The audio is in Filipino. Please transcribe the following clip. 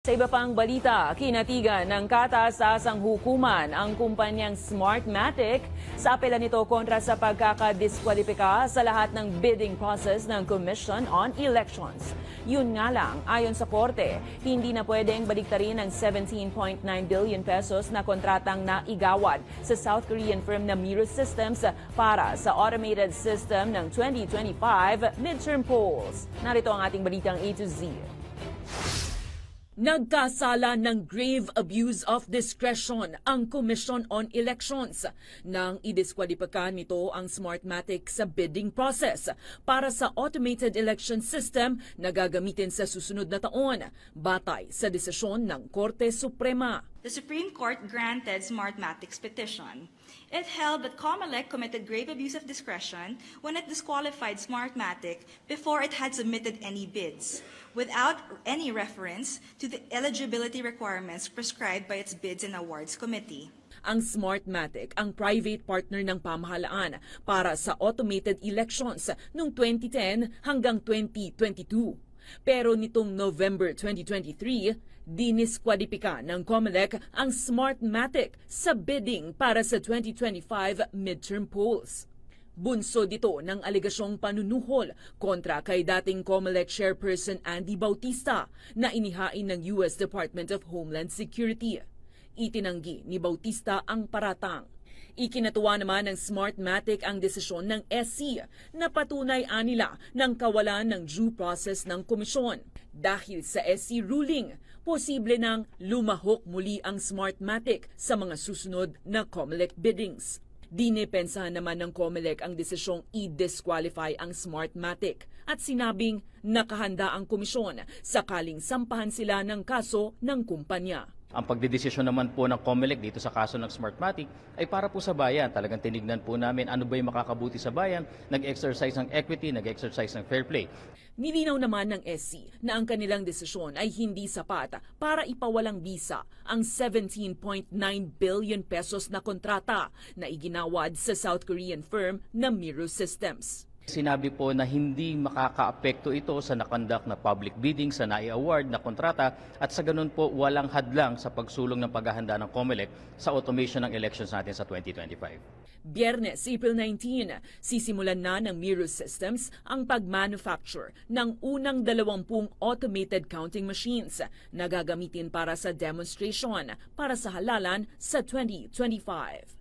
Sa iba pang balita, kinatigan ng kataas-taasang hukuman ang kumpanyang Smartmatic sa apela nito kontra sa pagkakadiskwalipika sa lahat ng bidding process ng Commission on Elections. Yun nga lang, ayon sa korte, hindi na pwedeng baliktarin ang 17.9 billion pesos na kontratang naigawad sa South Korean firm na Miro Systems para sa automated system ng 2025 midterm polls. Narito ang ating balitang A to Z. Nagkasala ng grave abuse of discretion ang Commission on Elections nang idiskwalipika nito ang Smartmatic sa bidding process para sa automated election system na gagamitin sa susunod na taon, batay sa desisyon ng Korte Suprema. The Supreme Court granted Smartmatic's petition. It held that COMELEC committed grave abuse of discretion when it disqualified Smartmatic before it had submitted any bids, without any reference to the eligibility requirements prescribed by its Bids and Awards Committee. Ang Smartmatic ang private partner ng pamahalaan para sa automated elections noong 2010 hanggang 2022. Pero nitong November 2023, diniskwalipika ng COMELEC ang Smartmatic sa bidding para sa 2025 midterm polls. Bunso dito ng alegasyong panunuhol kontra kay dating COMELEC chairperson Andy Bautista na inihain ng US Department of Homeland Security. Itinanggi ni Bautista ang paratang. Ikinatuwa naman ng Smartmatic ang desisyon ng SC na patunay anila ng kawalan ng due process ng komisyon. Dahil sa SC ruling, posible nang lumahok muli ang Smartmatic sa mga susunod na COMELEC biddings. Dinipensahan naman ng COMELEC ang desisyong i-disqualify ang Smartmatic at sinabing nakahanda ang komisyon sakaling sampahan sila ng kaso ng kumpanya. Ang pagdedesisyon naman po ng COMELEC dito sa kaso ng Smartmatic ay para po sa bayan. Talagang tinignan po namin ano ba yung makakabuti sa bayan, nag-exercise ng equity, nag-exercise ng fair play. Nilinaw naman ng SC na ang kanilang desisyon ay hindi sapat para ipawalang bisa ang 17.9 billion pesos na kontrata na iginawad sa South Korean firm na Miro Systems. Sinabi po na hindi makakaapekto ito sa nakondak na public bidding, sa nai-award na kontrata at sa ganun po walang hadlang sa pagsulong ng paghahanda ng COMELEC sa automation ng elections natin sa 2025. Biyernes, April 19, sisimulan na ng Miro Systems ang pag-manufacture ng unang 20 automated counting machines na gagamitin para sa demonstration para sa halalan sa 2025.